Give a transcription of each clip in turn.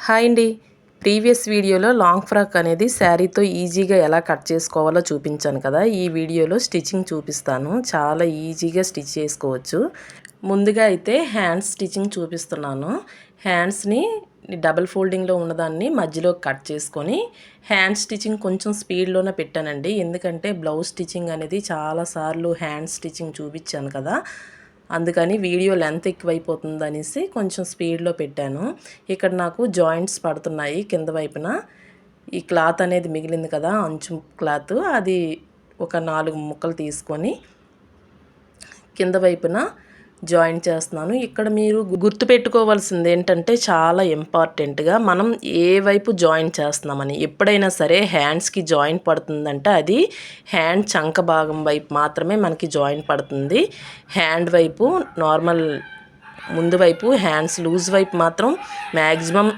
Hi అండి. Previous వీడియోలో long frock అనేది శారీతో ఈజీగా ఎలా కట్ చేసుకోవాలో చూపించాను కదా. ఈ వీడియోలో స్టిచ్చింగ్ చూపిస్తాను. చాలా ఈజీగా స్టిచ్ చేసుకోవచ్చు. ముందుగా అయితే హ్యాండ్స్ స్టిచ్చింగ్ చూపిస్తున్నాను. హ్యాండ్స్ని డబుల్ ఫోల్డింగ్లో ఉన్నదాన్ని మధ్యలో కట్ చేసుకొని హ్యాండ్ స్టిచ్చింగ్ కొంచెం స్పీడ్లోనే పెట్టానండి. ఎందుకంటే బ్లౌజ్ స్టిచ్చింగ్ అనేది చాలాసార్లు హ్యాండ్ స్టిచ్చింగ్ చూపించాను కదా, అందుకని వీడియో లెంత్ ఎక్కువైపోతుంది అనేసి కొంచెం స్పీడ్లో పెట్టాను. ఇక్కడ నాకు జాయింట్స్ పడుతున్నాయి కింద వైపున. ఈ క్లాత్ అనేది మిగిలింది కదా, అంచు క్లాత్, అది ఒక 4 ముక్కలు తీసుకొని కింద వైపున జాయిన్ చేస్తున్నాను. ఇక్కడ మీరు గుర్తుపెట్టుకోవాల్సింది ఏంటంటే, చాలా ఇంపార్టెంట్గా మనం ఏ వైపు జాయిన్ చేస్తున్నామని. ఎప్పుడైనా సరే హ్యాండ్స్కి జాయిన్ పడుతుందంటే అది హ్యాండ్ చంక భాగం వైపు మాత్రమే మనకి జాయిన్ పడుతుంది. హ్యాండ్ వైపు నార్మల్ ముందు వైపు హ్యాండ్స్ లూజ్ వైపు మాత్రం మ్యాక్సిమం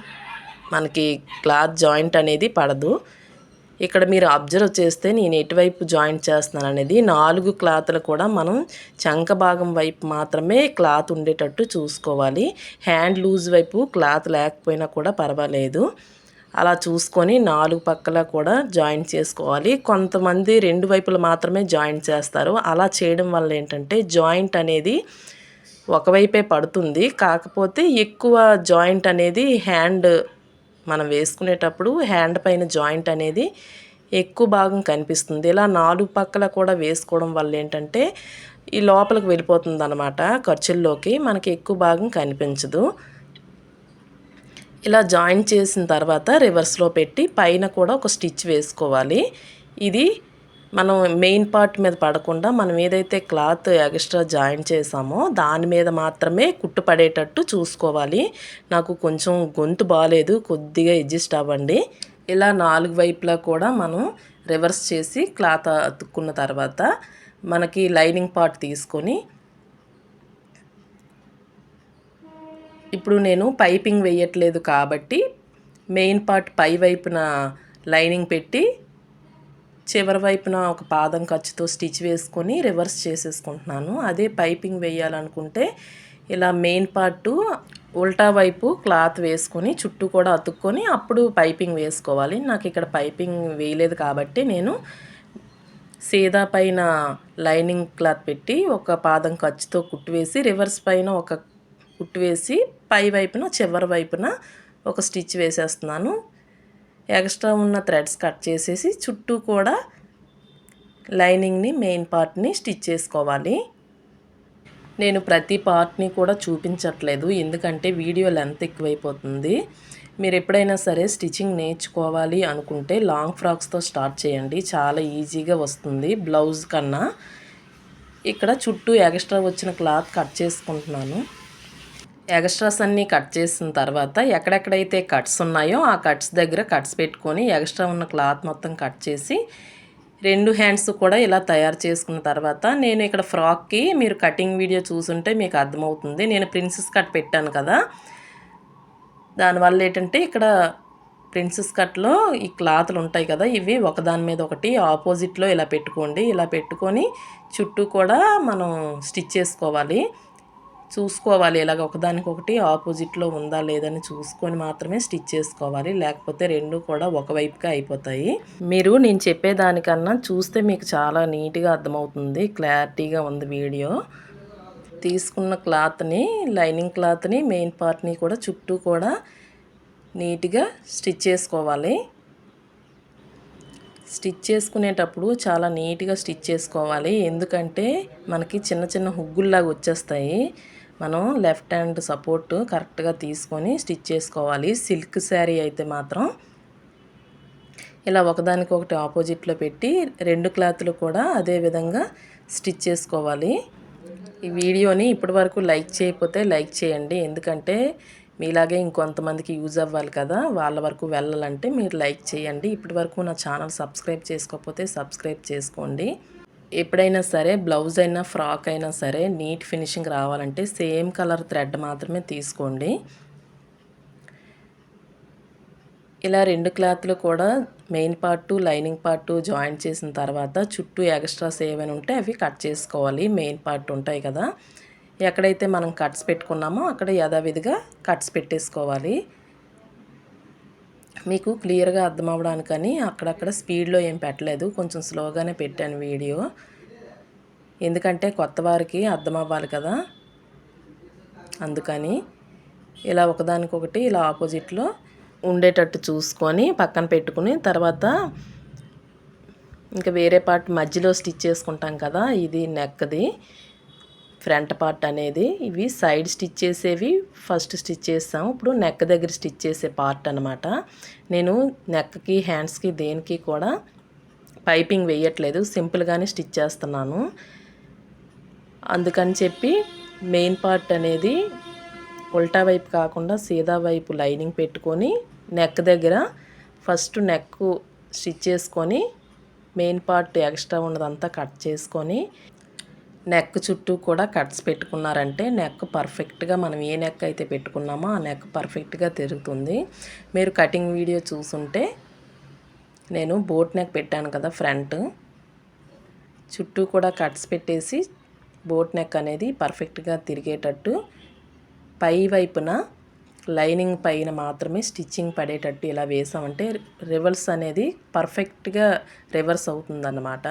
మనకి క్లాత్ జాయింట్ అనేది పడదు. ఇక్కడ మీరు అబ్జర్వ్ చేస్తే నేను ఎటువైపు జాయింట్ చేస్తున్నాను అనేది 4 క్లాత్లు కూడా మనం చంక భాగం వైపు మాత్రమే క్లాత్ ఉండేటట్టు చూసుకోవాలి. హ్యాండ్ లూజ్ వైపు క్లాత్ లేకపోయినా కూడా పర్వాలేదు. అలా చూసుకొని 4 పక్కల కూడా జాయింట్ చేసుకోవాలి. కొంతమంది 2 వైపులు మాత్రమే జాయింట్ చేస్తారు. అలా చేయడం వల్ల ఏంటంటే జాయింట్ అనేది ఒకవైపే పడుతుంది. కాకపోతే ఎక్కువ జాయింట్ అనేది హ్యాండ్ మనం వేసుకునేటప్పుడు హ్యాండ్ పైన జాయింట్ అనేది ఎక్కువ భాగం కనిపిస్తుంది. ఇలా 4 పక్కల కూడా వేసుకోవడం వల్ల ఏంటంటే ఈ లోపలికి వెళ్ళిపోతుంది అన్నమాట, ఖర్చుల్లోకి మనకి ఎక్కువ భాగం కనిపించదు. ఇలా జాయింట్ చేసిన తర్వాత రివర్స్లో పెట్టి పైన కూడా ఒక స్టిచ్ వేసుకోవాలి. ఇది మనం మెయిన్ పార్ట్ మీద పడకుండా మనం ఏదైతే క్లాత్ ఎక్స్ట్రా జాయిన్ చేసామో దాని మీద మాత్రమే కుట్టు పడేటట్టు చూసుకోవాలి. నాకు కొంచెం గొంతు బాగాలేదు, కొద్దిగా అడ్జస్ట్ అవ్వండి. ఇలా 4 వైపులా కూడా మనం రివర్స్ చేసి క్లాత్ అతుక్కున్న తర్వాత మనకి లైనింగ్ పార్ట్ తీసుకొని, ఇప్పుడు నేను పైపింగ్ వేయట్లేదు కాబట్టి మెయిన్ పార్ట్ పై వైపున లైనింగ్ పెట్టి చివరి వైపున ఒక పాదం ఖర్చుతో స్టిచ్ వేసుకొని రివర్స్ చేసేసుకుంటున్నాను. అదే పైపింగ్ వేయాలనుకుంటే ఇలా మెయిన్ పార్టు ఉల్టా వైపు క్లాత్ వేసుకొని చుట్టూ కూడా అతుక్కొని అప్పుడు పైపింగ్ వేసుకోవాలి. నాకు ఇక్కడ పైపింగ్ వేయలేదు కాబట్టి నేను సీదా పైన లైనింగ్ క్లాత్ పెట్టి ఒక పాదం ఖర్చుతో కుట్టు వేసి రివర్స్ పైన ఒక కుట్టు వేసి పై వైపున చివరి వైపున ఒక స్టిచ్ వేసేస్తున్నాను. ఎక్స్ట్రా ఉన్న థ్రెడ్స్ కట్ చేసేసి చుట్టూ కూడా లైనింగ్ని మెయిన్ పార్ట్ని స్టిచ్ చేసుకోవాలి. నేను ప్రతి పార్ట్ని కూడా చూపించట్లేదు, ఎందుకంటే వీడియో లెంత్ ఎక్కువైపోతుంది. మీరు ఎప్పుడైనా సరే స్టిచ్చింగ్ నేర్చుకోవాలి అనుకుంటే లాంగ్ ఫ్రాక్స్తో స్టార్ట్ చేయండి, చాలా ఈజీగా వస్తుంది బ్లౌజ్ కన్నా. ఇక్కడ చుట్టూ ఎక్స్ట్రా వచ్చిన క్లాత్ కట్ చేసుకుంటున్నాను. ఎక్స్ట్రాస్ అన్నీ కట్ చేసిన తర్వాత ఎక్కడెక్కడైతే కట్స్ ఉన్నాయో ఆ కట్స్ దగ్గర కట్స్ పెట్టుకొని ఎక్స్ట్రా ఉన్న క్లాత్ మొత్తం కట్ చేసి 2 హ్యాండ్స్ కూడా ఇలా తయారు చేసుకున్న తర్వాత, నేను ఇక్కడ ఫ్రాక్కి మీరు కటింగ్ వీడియో చూసుంటే మీకు అర్థమవుతుంది. నేను ప్రిన్సెస్ కట్ పెట్టాను కదా, దానివల్ల ఏంటంటే ఇక్కడ ప్రిన్సెస్ కట్లో ఈ క్లాత్లు ఉంటాయి కదా, ఇవి ఒకదాని మీద ఒకటి ఆపోజిట్లో ఇలా పెట్టుకోండి. ఇలా పెట్టుకొని చుట్టూ కూడా మనం స్టిచ్ చేసుకోవాలి. చూసుకోవాలి ఇలాగ ఒకదానికొకటి ఆపోజిట్లో ఉందా లేదని చూసుకొని మాత్రమే స్టిచ్ చేసుకోవాలి, లేకపోతే 2 కూడా ఒకవైపుగా అయిపోతాయి. మీరు నేను చెప్పేదానికన్నా చూస్తే మీకు చాలా నీట్గా అర్థమవుతుంది, క్లారిటీగా ఉంది వీడియో. తీసుకున్న క్లాత్ని లైనింగ్ క్లాత్ని మెయిన్ పార్ట్ని కూడా చుట్టూ కూడా నీట్గా స్టిచ్ చేసుకోవాలి. స్టిచ్ చేసుకునేటప్పుడు చాలా నీట్గా స్టిచ్ చేసుకోవాలి, ఎందుకంటే మనకి చిన్న చిన్న హుగ్గుల్లాగా వచ్చేస్తాయి. మనం లెఫ్ట్ హ్యాండ్ సపోర్ట్ కరెక్ట్గా తీసుకొని స్టిచ్ చేసుకోవాలి. సిల్క్ శారీ అయితే మాత్రం ఇలా ఒకదానికొకటి ఆపోజిట్లో పెట్టి 2 క్లాత్లు కూడా అదే విధంగా స్టిచ్ చేసుకోవాలి. ఈ వీడియోని ఇప్పటి వరకు లైక్ చేయకపోతే లైక్ చేయండి, ఎందుకంటే మీలాగే ఇంకొంతమందికి యూజ్ అవ్వాలి కదా, వాళ్ళ వరకు వెళ్ళాలంటే మీరు లైక్ చేయండి. ఇప్పటి వరకు నా ఛానల్ సబ్స్క్రైబ్ చేసుకోకపోతే సబ్స్క్రైబ్ చేసుకోండి. ఎప్పుడైనా సరే బ్లౌజ్ అయినా ఫ్రాక్ అయినా సరే నీట్ ఫినిషింగ్ రావాలంటే సేమ్ కలర్ థ్రెడ్ మాత్రమే తీసుకోండి. ఇలా 2 క్లాత్లు కూడా main part lining part joint చేసిన తర్వాత చుట్టూ ఎక్స్ట్రాస్ ఏమైనా ఉంటే అవి కట్ చేసుకోవాలి. మెయిన్ పార్ట్ ఉంటాయి కదా, ఎక్కడైతే మనం కట్స్ పెట్టుకున్నామో అక్కడ యథావిధిగా కట్స్ పెట్టేసుకోవాలి. మీకు క్లియర్గా అర్థం అవ్వడానికని అక్కడక్కడ స్పీడ్లో ఏం పెట్టలేదు, కొంచెం స్లోగానే పెట్టాను వీడియో. ఎందుకంటే కొత్త వారికి అర్థం అవ్వాలి కదా, అందుకని. ఇలా ఒకదానికొకటి ఇలా ఆపోజిట్లో ఉండేటట్టు చూసుకొని పక్కన పెట్టుకుని, తర్వాత ఇంకా వేరే పార్ట్ మధ్యలో స్టిచ్ చేసుకుంటాం కదా, ఇది నెక్ది ఫ్రంట్ పార్ట్ అనేది. ఇవి సైడ్ స్టిచ్ చేసేవి ఫస్ట్ స్టిచ్ చేస్తాము, ఇప్పుడు నెక్ దగ్గర స్టిచ్ చేసే పార్ట్ అనమాట. నేను నెక్కి హ్యాండ్స్కి దేనికి కూడా పైపింగ్ వేయట్లేదు, సింపుల్గానే స్టిచ్ చేస్తున్నాను. అందుకని చెప్పి మెయిన్ పార్ట్ అనేది ఉల్టా వైపు కాకుండా సీదా వైపు లైనింగ్ పెట్టుకొని నెక్ దగ్గర ఫస్ట్ నెక్ స్టిచ్ చేసుకొని మెయిన్ పార్ట్ ఎక్స్ట్రా ఉన్నదంతా కట్ చేసుకొని నెక్ చుట్టూ కూడా కట్స్ పెట్టుకున్నారంటే నెక్ పర్ఫెక్ట్గా మనం ఏ నెక్ అయితే పెట్టుకున్నామో ఆ నెక్ పర్ఫెక్ట్గా తిరుగుతుంది. మీరు కటింగ్ వీడియో చూసుంటే నేను బోట్ నెక్ పెట్టాను కదా, ఫ్రంట్ చుట్టూ కూడా కట్స్ పెట్టేసి బోట్ నెక్ అనేది పర్ఫెక్ట్గా తిరిగేటట్టు పై వైపున లైనింగ్ పైన మాత్రమే స్టిచ్చింగ్ పడేటట్టు ఇలా వేసామంటే రివర్స్ అనేది పర్ఫెక్ట్గా రివర్స్ అవుతుందన్నమాట.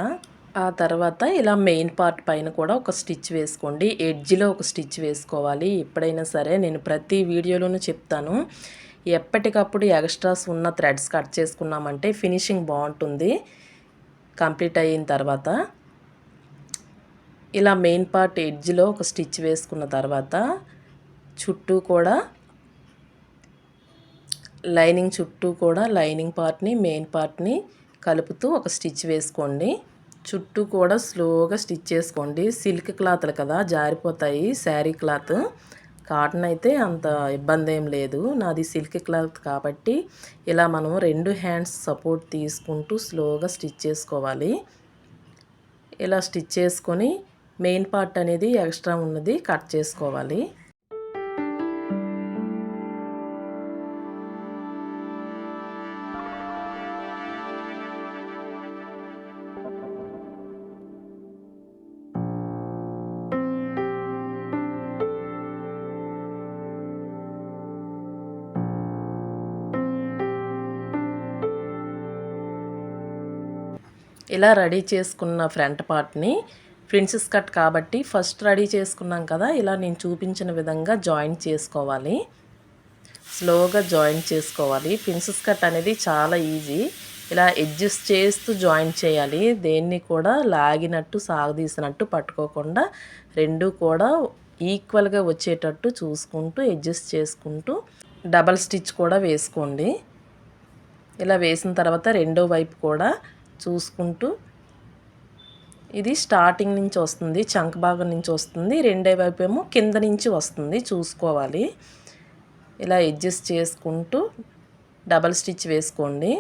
ఆ తర్వాత ఇలా మెయిన్ పార్ట్ పైన కూడా ఒక స్టిచ్ వేసుకోండి, ఎడ్జ్లో ఒక స్టిచ్ వేసుకోవాలి. ఎప్పుడైనా సరే నేను ప్రతి వీడియోలోనూ చెప్తాను, ఎప్పటికప్పుడు ఎక్స్ట్రాస్ ఉన్న థ్రెడ్స్ కట్ చేసుకున్నామంటే ఫినిషింగ్ బాగుంటుంది కంప్లీట్ అయిన తర్వాత. ఇలా మెయిన్ పార్ట్ ఎడ్జ్లో ఒక స్టిచ్ వేసుకున్న తర్వాత చుట్టూ కూడా లైనింగ్ చుట్టూ కూడా లైనింగ్ పార్ట్ని మెయిన్ పార్ట్ని కలుపుతూ ఒక స్టిచ్ వేసుకోండి. చుట్టూ కూడా స్లోగా స్టిచ్ చేసుకోండి. సిల్క్ క్లాత్లు కదా, జారిపోతాయి. శారీ క్లాత్, కాటన్ అయితే అంత ఇబ్బంది ఏం లేదు. నాది సిల్క్ క్లాత్ కాబట్టి ఇలా మనం 2 హ్యాండ్స్ సపోర్ట్ తీసుకుంటూ స్లోగా స్టిచ్ చేసుకోవాలి. ఇలా స్టిచ్ చేసుకొని మెయిన్ పార్ట్ అనేది ఎక్స్ట్రా ఉన్నది కట్ చేసుకోవాలి. ఇలా రెడీ చేసుకున్న ఫ్రంట్ పార్ట్ని ప్రిన్సెస్ కట్ కాబట్టి ఫస్ట్ రెడీ చేసుకున్నాం కదా, ఇలా నేను చూపించిన విధంగా జాయింట్ చేసుకోవాలి. స్లోగా జాయింట్ చేసుకోవాలి. ప్రిన్సెస్ కట్ అనేది చాలా ఈజీ. ఇలా అడ్జస్ట్ చేస్తూ జాయింట్ చేయాలి. దేన్ని కూడా లాగినట్టు సాగదీసినట్టు పట్టుకోకుండా రెండు కూడా ఈక్వల్గా వచ్చేటట్టు చూసుకుంటూ అడ్జస్ట్ చేసుకుంటూ డబల్ స్టిచ్ కూడా వేసుకోండి. ఇలా వేసిన తర్వాత రెండో వైపు కూడా చూసుకుంటూ, ఇది స్టార్టింగ్ నుంచి వస్తుంది, చంక భాగం నుంచి వస్తుంది, రెండో వైపు ఏమో కింద నుంచి వస్తుంది, చూసుకోవాలి. ఇలా అడ్జస్ట్ చేసుకుంటూ డబల్ స్టిచ్ వేసుకోండి.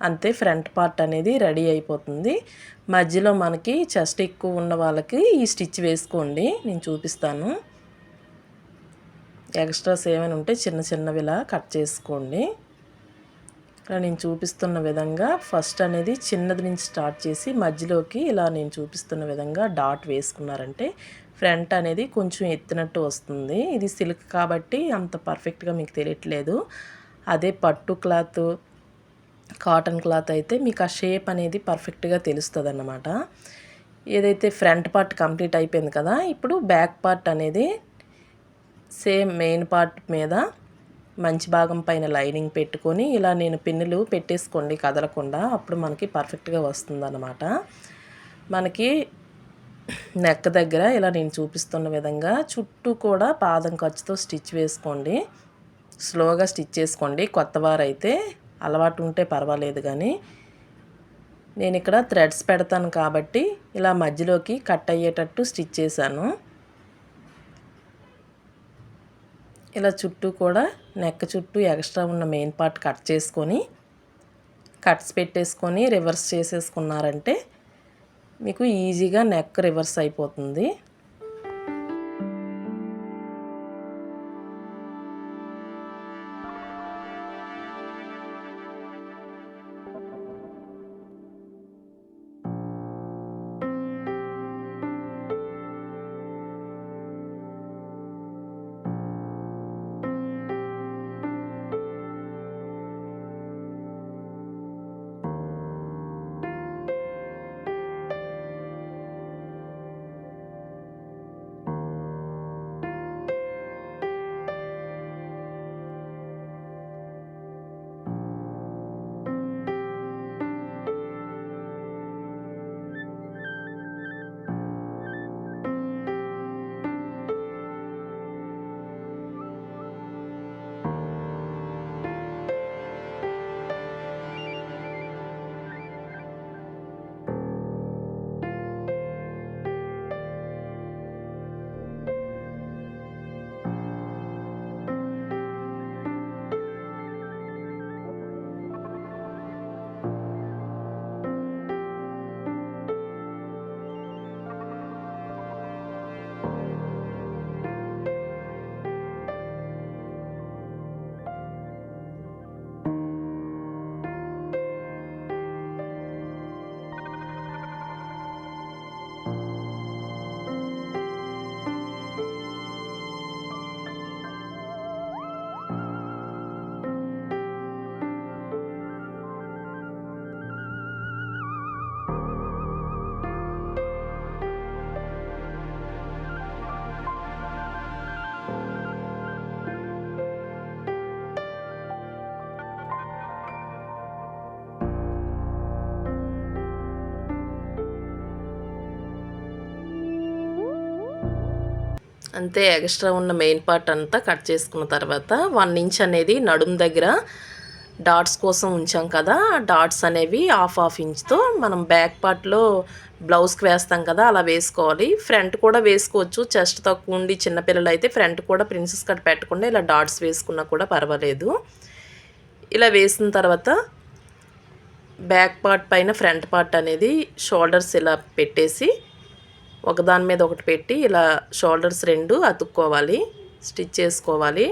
అంతే, ఫ్రంట్ పార్ట్ అనేది రెడీ అయిపోతుంది. మధ్యలో మనకి చెస్ట్ ఎక్కువ ఉన్న వాళ్ళకి ఈ స్టిచ్ వేసుకోండి, నేను చూపిస్తాను. ఎక్స్ట్రాస్ ఏమైనా ఉంటే చిన్న చిన్నవి ఇలా కట్ చేసుకోండి. ఇలా నేను చూపిస్తున్న విధంగా ఫస్ట్ అనేది చిన్నది నుంచి స్టార్ట్ చేసి మధ్యలోకి ఇలా నేను చూపిస్తున్న విధంగా డాట్ వేసుకున్నారంటే ఫ్రంట్ అనేది కొంచెం ఎత్తినట్టు వస్తుంది. ఇది సిల్క్ కాబట్టి అంత పర్ఫెక్ట్గా మీకు తెలియట్లేదు. అదే పట్టు క్లాత్, కాటన్ క్లాత్ అయితే మీకు ఆ షేప్ అనేది పర్ఫెక్ట్గా తెలుస్తుంది అన్నమాట. ఏదైతే ఫ్రంట్ పార్ట్ కంప్లీట్ అయిపోయింది కదా, ఇప్పుడు బ్యాక్ పార్ట్ అనేది సేమ్ మెయిన్ పార్ట్ మీద మంచి భాగం పైన లైనింగ్ పెట్టుకొని ఇలా నేను పిన్నులు పెట్టేసుకోండి కదలకుండా, అప్పుడు మనకి పర్ఫెక్ట్గా వస్తుందన్నమాట. మనకి నెక్ దగ్గర ఇలా నేను చూపిస్తున్న విధంగా చుట్టూ కూడా పాదం ఖర్చుతో స్టిచ్ వేసుకోండి. స్లోగా స్టిచ్ చేసుకోండి. కొత్తవారైతే అలవాటు ఉంటే పర్వాలేదు, కానీ నేను ఇక్కడ థ్రెడ్స్ పెడతాను కాబట్టి ఇలా మధ్యలోకి కట్ అయ్యేటట్టు స్టిచ్ చేశాను. ఇలా చుట్టూ కూడా నెక్ చుట్టూ ఎక్స్ట్రా ఉన్న మెయిన్ పార్ట్ కట్ చేసుకొని కట్స్ పెట్టేసుకొని రివర్స్ చేసేసుకున్నారంటే మీకు ఈజీగా నెక్ రివర్స్ అయిపోతుంది. అంతే. ఎక్స్ట్రా ఉన్న మెయిన్ పార్ట్ అంతా కట్ చేసుకున్న తర్వాత 1 ఇంచ్ అనేది నడుము దగ్గర డాట్స్ కోసం ఉంచాం కదా, ఆ డాట్స్ అనేవి హాఫ్ ఇంచ్తో మనం బ్యాక్ పార్ట్లో బ్లౌజ్కి వేస్తాం కదా అలా వేసుకోవాలి. ఫ్రంట్ కూడా వేసుకోవచ్చు. చెస్ట్ తక్కువ ఉండి చిన్నపిల్లలు అయితే ఫ్రంట్ కూడా ప్రిన్సెస్ కట్ పెట్టకుండా ఇలా డాట్స్ వేసుకున్నా కూడా పర్వాలేదు. ఇలా వేసిన తర్వాత బ్యాక్ పార్ట్ పైన ఫ్రంట్ పార్ట్ అనేది షోల్డర్స్ ఇలా పెట్టేసి ఒకదాని మీద ఒకటి పెట్టి ఇలా షోల్డర్స్ 2 అతుక్కోవాలి, స్టిచ్ చేసుకోవాలి.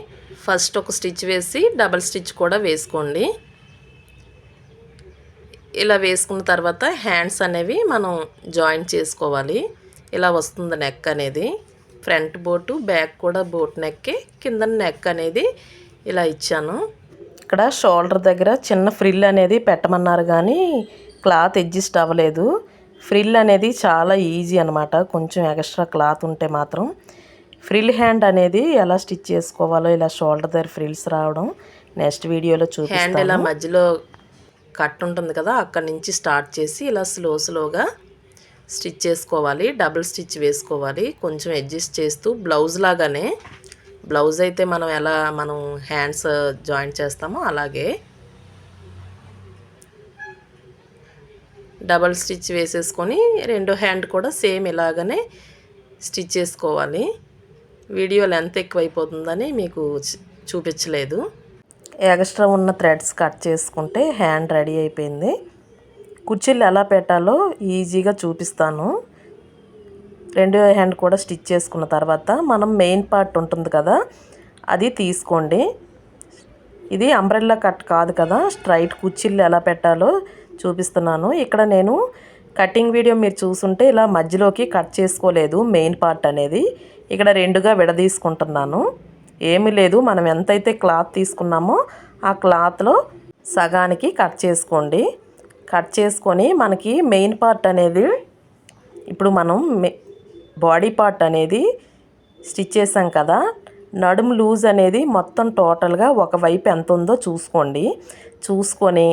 ఫస్ట్ ఒక స్టిచ్ వేసి డబల్ స్టిచ్ కూడా వేసుకోండి. ఇలా వేసుకున్న తర్వాత హ్యాండ్స్ అనేవి మనం జాయింట్ చేసుకోవాలి. ఇలా వస్తుంది నెక్ అనేది. ఫ్రంట్ బోటు బ్యాక్ కూడా బోట్ నెక్కే, కింద నెక్ అనేది ఇలా ఇచ్చాను. ఇక్కడ షోల్డర్ దగ్గర చిన్న ఫ్రిల్ అనేది పెట్టమన్నారు కానీ క్లాత్ అడ్జస్ట్ అవ్వలేదు. ఫ్రిల్ అనేది చాలా ఈజీ అనమాట, కొంచెం ఎక్స్ట్రా క్లాత్ ఉంటే మాత్రం. ఫ్రిల్ హ్యాండ్ అనేది ఎలా స్టిచ్ చేసుకోవాలో ఇలా షోల్డర్ దగ్గర ఫ్రిల్స్ రావడం నెక్స్ట్ వీడియోలో చూపిస్తాను. హ్యాండ్ ఇలా మధ్యలో కట్ ఉంటుంది కదా అక్కడి నుంచి స్టార్ట్ చేసి ఇలా స్లోగా స్టిచ్ చేసుకోవాలి. డబుల్ స్టిచ్ వేసుకోవాలి కొంచెం అడ్జస్ట్ చేస్తూ. బ్లౌజ్ లాగానే, బ్లౌజ్ అయితే మనం హ్యాండ్స్ జాయింట్ చేస్తామో అలాగే డబల్ స్టిచ్ వేసేసుకొని రెండో హ్యాండ్ కూడా సేమ్ ఇలాగనే స్టిచ్ చేసుకోవాలి. వీడియో లెంత్ ఎక్కువైపోతుందని మీకు చూపించలేదు. ఎక్స్ట్రా ఉన్న థ్రెడ్స్ కట్ చేసుకుంటే హ్యాండ్ రెడీ అయిపోయింది. కుర్చీలు ఎలా పెట్టాలో ఈజీగా చూపిస్తాను. రెండో హ్యాండ్ కూడా స్టిచ్ చేసుకున్న తర్వాత మనం మెయిన్ పార్ట్ ఉంటుంది కదా అది తీసుకోండి. ఇది అంబ్రెల్లా కట్ కాదు కదా, స్ట్రైట్ కుర్చీలు ఎలా పెట్టాలో చూపిస్తున్నాను. ఇక్కడ నేను కటింగ్ వీడియో మీరు చూసుంటే ఇలా మధ్యలోకి కట్ చేసుకోలేదు. మెయిన్ పార్ట్ అనేది ఇక్కడ 2గా విడదీసుకుంటున్నాను. ఏమీ లేదు, మనం ఎంతైతే క్లాత్ తీసుకున్నామో ఆ క్లాత్లో సగానికి కట్ చేసుకోండి. కట్ చేసుకొని మనకి మెయిన్ పార్ట్ అనేది ఇప్పుడు మనం బాడీ పార్ట్ అనేది స్టిచ్ చేసాం కదా, నడుము లూజ్ అనేది మొత్తం టోటల్గా ఒకవైపు ఎంత ఉందో చూసుకోండి. చూసుకొని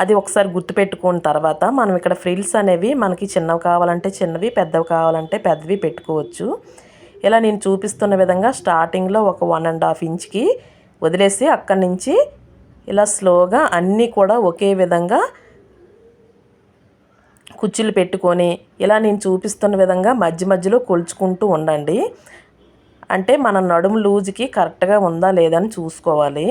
అది ఒకసారి గుర్తుపెట్టుకున్న తర్వాత మనం ఇక్కడ ఫ్రిల్స్ అనేవి మనకి చిన్నవి కావాలంటే చిన్నవి, పెద్దవి కావాలంటే పెద్దవి పెట్టుకోవచ్చు. ఇలా నేను చూపిస్తున్న విధంగా స్టార్టింగ్లో ఒక 1.5 ఇంచ్కి వదిలేసి అక్కడి నుంచి ఇలా స్లోగా అన్నీ కూడా ఒకే విధంగా కుచ్చులు పెట్టుకొని ఇలా నేను చూపిస్తున్న విధంగా మధ్యలో కొలుచుకుంటూ ఉండండి. అంటే మన నడుము లూజ్కి కరెక్ట్గా ఉందా లేదని చూసుకోవాలి.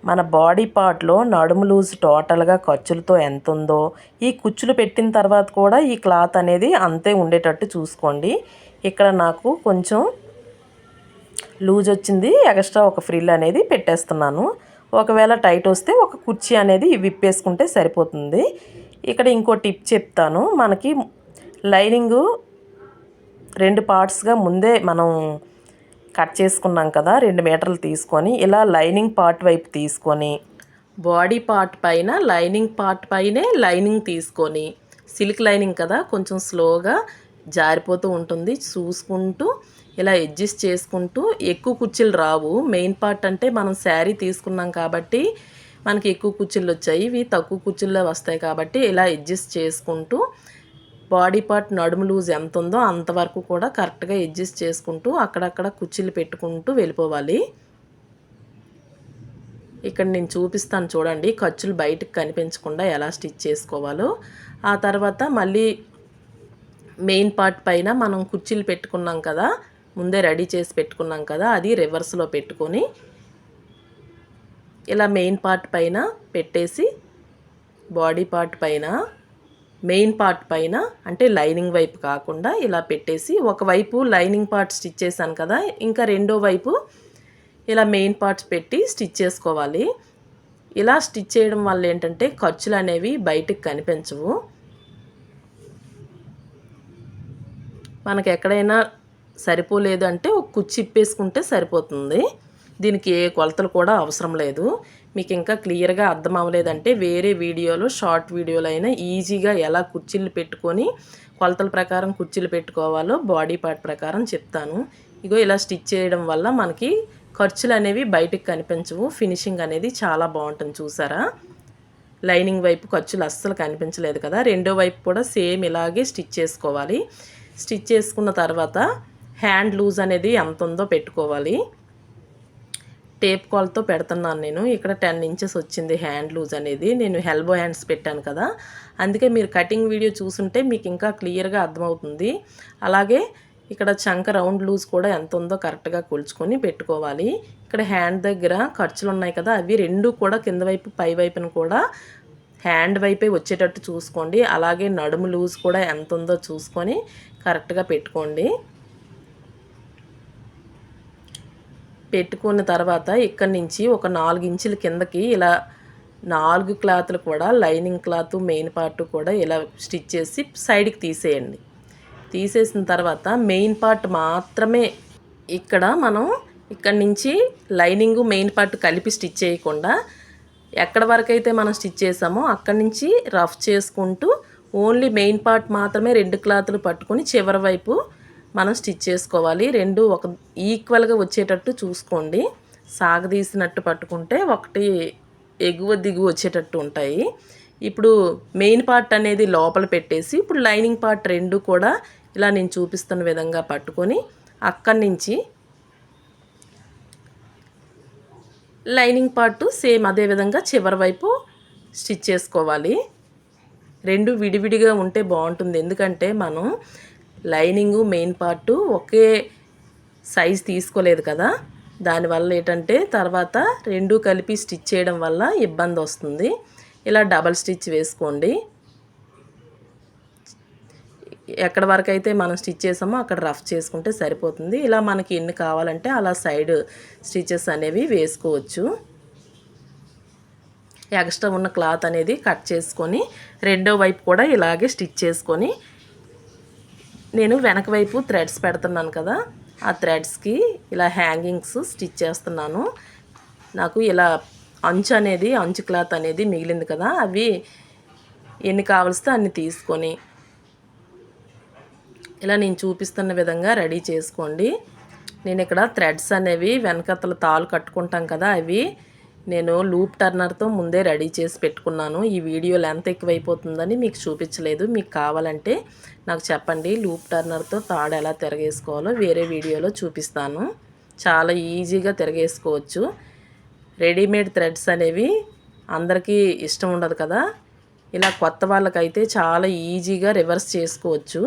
మన బాడీ పార్ట్లో నడుము లూజ్ టోటల్గా ఖర్చులతో ఎంత ఉందో ఈ కుచ్చులు పెట్టిన తర్వాత కూడా ఈ క్లాత్ అనేది అంతే ఉండేటట్టు చూసుకోండి. ఇక్కడ నాకు కొంచెం లూజ్ వచ్చింది, ఎక్స్ట్రా ఒక ఫ్రిల్ అనేది పెట్టేస్తున్నాను. ఒకవేళ టైట్ వస్తే ఒక కుర్చీ అనేది విప్పేసుకుంటే సరిపోతుంది. ఇక్కడ ఇంకో టిప్ చెప్తాను. మనకి లైనింగు 2 పార్ట్స్గా ముందే మనం కట్ చేసుకున్నాం కదా, 2 మీటర్లు తీసుకొని ఇలా లైనింగ్ పార్ట్ వైపు తీసుకొని బాడీ పార్ట్ పైన లైనింగ్ పార్ట్ పైనే లైనింగ్ తీసుకొని, సిల్క్ లైనింగ్ కదా కొంచెం స్లోగా జారిపోతూ ఉంటుంది, చూసుకుంటూ ఇలా అడ్జస్ట్ చేసుకుంటూ. ఎక్కువ కుర్చీలు రావు. మెయిన్ పార్ట్ అంటే మనం శారీ తీసుకున్నాం కాబట్టి మనకి ఎక్కువ కుర్చీలు వచ్చాయి, ఇవి తక్కువ కుర్చీల్లో వస్తాయి కాబట్టి ఇలా అడ్జస్ట్ చేసుకుంటూ బాడీ పార్ట్ నడుము లూజ్ ఎంత ఉందో అంతవరకు కూడా కరెక్ట్గా అడ్జస్ట్ చేసుకుంటూ అక్కడక్కడ కుర్చీలు పెట్టుకుంటూ వెళ్ళిపోవాలి. ఇక్కడ నేను చూపిస్తాను చూడండి, ఖర్చులు బయటకు కనిపించకుండా ఎలా స్టిచ్ చేసుకోవాలో. ఆ తర్వాత మళ్ళీ మెయిన్ పార్ట్ పైన మనం కుర్చీలు పెట్టుకున్నాం కదా, ముందే రెడీ చేసి పెట్టుకున్నాం కదా, అది రివర్స్లో పెట్టుకొని ఇలా మెయిన్ పార్ట్ పైన పెట్టేసి బాడీ పార్ట్ పైన మెయిన్ పార్ట్ పైన అంటే లైనింగ్ వైపు కాకుండా ఇలా పెట్టేసి ఒకవైపు లైనింగ్ పార్ట్ స్టిచ్ చేశాను కదా, ఇంకా రెండో వైపు ఇలా మెయిన్ పార్ట్స్ పెట్టి స్టిచ్ చేసుకోవాలి. ఇలా స్టిచ్ చేయడం వల్ల ఏంటంటే ఖర్చులు అనేవి బయటకు కనిపించవు. మనకు ఎక్కడైనా సరిపోలేదు అంటే ఒక కుచ్చి ఇప్పేసుకుంటే సరిపోతుంది. దీనికి ఏ కొలతలు కూడా అవసరం లేదు. మీకు ఇంకా క్లియర్గా అర్థం అవ్వలేదంటే వేరే వీడియోలో షార్ట్ వీడియోలో అయినా ఈజీగా ఎలా కుర్చీలు పెట్టుకొని కొలతల ప్రకారం కుర్చీలు పెట్టుకోవాలో బాడీ పార్ట్ ప్రకారం చెప్తాను. ఇగో ఇలా స్టిచ్ చేయడం వల్ల మనకి ఖర్చులు అనేవి బయటకు కనిపించవు. ఫినిషింగ్ అనేది చాలా బాగుంటుంది. చూసారా, లైనింగ్ వైపు ఖర్చులు అస్సలు కనిపించలేదు కదా. రెండో వైపు కూడా సేమ్ ఇలాగే స్టిచ్ చేసుకోవాలి. స్టిచ్ చేసుకున్న తర్వాత హ్యాండ్ లూజ్ అనేది ఎంత ఉందో పెట్టుకోవాలి. టేప్ కాల్తో పెడుతున్నాను నేను. ఇక్కడ 10 ఇంచెస్ వచ్చింది హ్యాండ్ లూజ్ అనేది. నేను ఎల్బో హ్యాండ్స్ పెట్టాను కదా, అందుకే మీరు కటింగ్ వీడియో చూసుంటే మీకు ఇంకా క్లియర్గా అర్థమవుతుంది. అలాగే ఇక్కడ చంక రౌండ్ లూజ్ కూడా ఎంత ఉందో కరెక్ట్గా కొలుచుకొని పెట్టుకోవాలి. ఇక్కడ హ్యాండ్ దగ్గర ఖర్చులు ఉన్నాయి కదా, అవి రెండు కూడా కింద వైపు పై వైపున కూడా హ్యాండ్ వైపే వచ్చేటట్టు చూసుకోండి. అలాగే నడుము లూజ్ కూడా ఎంత ఉందో చూసుకొని కరెక్ట్గా పెట్టుకోండి. పెట్టుకున్న తర్వాత ఇక్కడి నుంచి ఒక 4 ఇంచుల కిందకి ఇలా 4 క్లాత్లు కూడా లైనింగ్ క్లాత్ మెయిన్ పార్ట్ కూడా ఇలా స్టిచ్ చేసి సైడ్కి తీసేయండి. తీసేసిన తర్వాత మెయిన్ పార్ట్ మాత్రమే ఇక్కడ మనం ఇక్కడి నుంచి లైనింగ్ మెయిన్ పార్ట్ కలిపి స్టిచ్ చేయకుండా ఎక్కడ వరకు అయితే మనం స్టిచ్ చేసామో అక్కడి నుంచి రఫ్ చేసుకుంటూ ఓన్లీ మెయిన్ పార్ట్ మాత్రమే 2 క్లాత్లు పట్టుకొని చివరి వైపు మనం స్టిచ్ చేసుకోవాలి. రెండు ఒక ఈక్వల్గా వచ్చేటట్టు చూసుకోండి. సాగదీసినట్టు పట్టుకుంటే ఒకటి ఎగువ దిగువ వచ్చేటట్టు ఉంటాయి. ఇప్పుడు మెయిన్ పార్ట్ అనేది లోపల పెట్టేసి ఇప్పుడు లైనింగ్ పార్ట్ రెండు కూడా ఇలా నేను చూపిస్తున్న విధంగా పట్టుకొని అక్కడి నుంచి లైనింగ్ పార్ట్ సేమ్ అదే విధంగా చివరి వైపు స్టిచ్ చేసుకోవాలి. రెండు విడివిడిగా ఉంటే బాగుంటుంది, ఎందుకంటే మనం lining main part okay size తీసుకోలేదు కదా, దానివల్ల ఏంటంటే తర్వాత రెండు కలిపి స్టిచ్ చేయడం వల్ల ఇబ్బంది వస్తుంది. ఇలా డబల్ స్టిచ్ వేసుకోండి. ఎక్కడ వరకు అయితే మనం స్టిచ్ చేసామో అక్కడ రఫ్ చేసుకుంటే సరిపోతుంది. ఇలా మనకి ఎన్ని కావాలంటే అలా సైడ్ స్టిచెస్ అనేవి వేసుకోవచ్చు. ఎక్స్ట్రా ఉన్న క్లాత్ అనేది కట్ చేసుకొని రెండో వైపు కూడా ఇలాగే స్టిచ్ చేసుకొని నేను వెనక వైపు థ్రెడ్స్ పెడుతున్నాను కదా, ఆ థ్రెడ్స్కి ఇలా హ్యాంగింగ్స్ స్టిచ్ చేస్తున్నాను. నాకు ఇలా అంచు క్లాత్ అనేది మిగిలింది కదా, అవి ఎన్ని కావలిస్తే అన్ని తీసుకొని ఇలా నేను చూపిస్తున్న విధంగా రెడీ చేసుకోండి. నేను ఇక్కడ థ్రెడ్స్ అనేవి వెనకతల తాళ్ళు కట్టుకుంటాం కదా, అవి నేను లూప్ టర్నర్తో ముందే రెడీ చేసి పెట్టుకున్నాను. ఈ వీడియో లెంత్ ఎక్కువైపోతుందని మీకు చూపించలేదు. మీకు కావాలంటే నాకు చెప్పండి, లూప్ టర్నర్తో తాడు ఎలా తిరగేసుకోవాలో వేరే వీడియోలో చూపిస్తాను. చాలా ఈజీగా తిరగేసుకోవచ్చు. రెడీమేడ్ థ్రెడ్స్ అనేవి అందరికీ ఇష్టం ఉండదు కదా, ఇలా కొత్త వాళ్ళకైతే చాలా ఈజీగా రివర్స్ చేసుకోవచ్చు.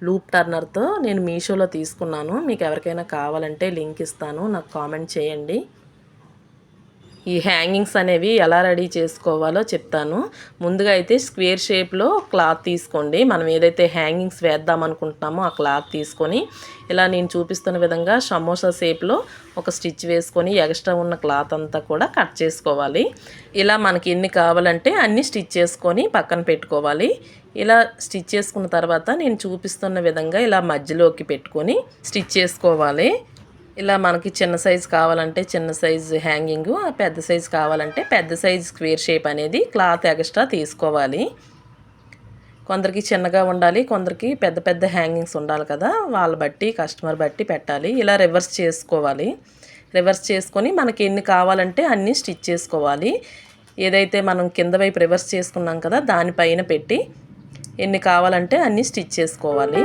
లూప్ టర్నర్తో నేను మీషోలో తీసుకున్నాను. మీకు ఎవరికైనా కావాలంటే లింక్ ఇస్తాను, నాకు కామెంట్ చేయండి. ఈ హ్యాంగింగ్స్ అనేవి ఎలా రెడీ చేసుకోవాలో చెప్తాను. ముందుగా అయితే స్క్వేర్ షేప్లో క్లాత్ తీసుకోండి. మనం ఏదైతే హ్యాంగింగ్స్ వేద్దాం అనుకుంటున్నామో ఆ క్లాత్ తీసుకొని ఇలా నేను చూపిస్తున్న విధంగా సమోసా షేప్లో ఒక స్టిచ్ వేసుకొని ఎక్స్ట్రా ఉన్న క్లాత్ అంతా కూడా కట్ చేసుకోవాలి. ఇలా మనకి ఎన్ని కావాలంటే అన్ని స్టిచ్ చేసుకొని పక్కన పెట్టుకోవాలి. ఇలా స్టిచ్ చేసుకున్న తర్వాత నేను చూపిస్తున్న విధంగా ఇలా మధ్యలోకి పెట్టుకొని స్టిచ్ చేసుకోవాలి. ఇలా మనకి చిన్న సైజు కావాలంటే చిన్న సైజు హ్యాంగింగు, పెద్ద సైజు కావాలంటే పెద్ద సైజు స్క్వేర్ షేప్ అనేది క్లాత్ ఎక్స్ట్రా తీసుకోవాలి. కొందరికి చిన్నగా ఉండాలి, కొందరికి పెద్ద పెద్ద హ్యాంగింగ్స్ ఉండాలి కదా, వాళ్ళ బట్టి కస్టమర్ బట్టి పెట్టాలి. ఇలా రివర్స్ చేసుకోవాలి. రివర్స్ చేసుకొని మనకి ఎన్ని కావాలంటే అన్నీ స్టిచ్ చేసుకోవాలి. ఏదైతే మనం కింద వైపు రివర్స్ చేసుకున్నాం కదా, దానిపైన పెట్టి ఎన్ని కావాలంటే అన్నీ స్టిచ్ చేసుకోవాలి.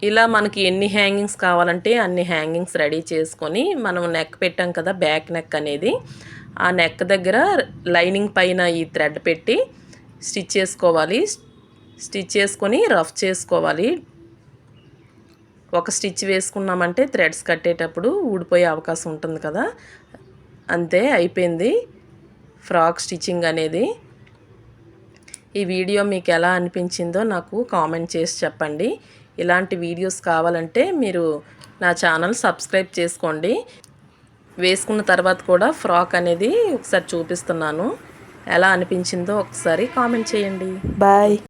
ఇలా మనకి ఎన్ని హ్యాంగింగ్స్ కావాలంటే అన్ని హ్యాంగింగ్స్ రెడీ చేసుకొని మనం నెక్ పెట్టాం కదా, బ్యాక్ నెక్ అనేది, ఆ నెక్ దగ్గర లైనింగ్ పైన ఈ థ్రెడ్ పెట్టి స్టిచ్ చేసుకోవాలి. స్టిచ్ చేసుకొని రఫ్ చేసుకోవాలి. ఒక స్టిచ్ వేసుకున్నామంటే థ్రెడ్స్ కట్టేటప్పుడు ఊడిపోయే అవకాశం ఉంటుంది కదా, అంతే అయిపోయింది ఫ్రాక్ స్టిచ్చింగ్ అనేది. ఈ వీడియో మీకు ఎలా అనిపించిందో నాకు కామెంట్ చేసి చెప్పండి. ఇలాంటి వీడియోస్ కావాలంటే మీరు నా ఛానల్ సబ్స్క్రైబ్ చేసుకోండి. వేసుకున్న తర్వాత కూడా ఫ్రాక్ అనేది ఒకసారి చూపిస్తున్నాను. ఎలా అనిపించిందో ఒకసారి కామెంట్ చేయండి. బాయ్.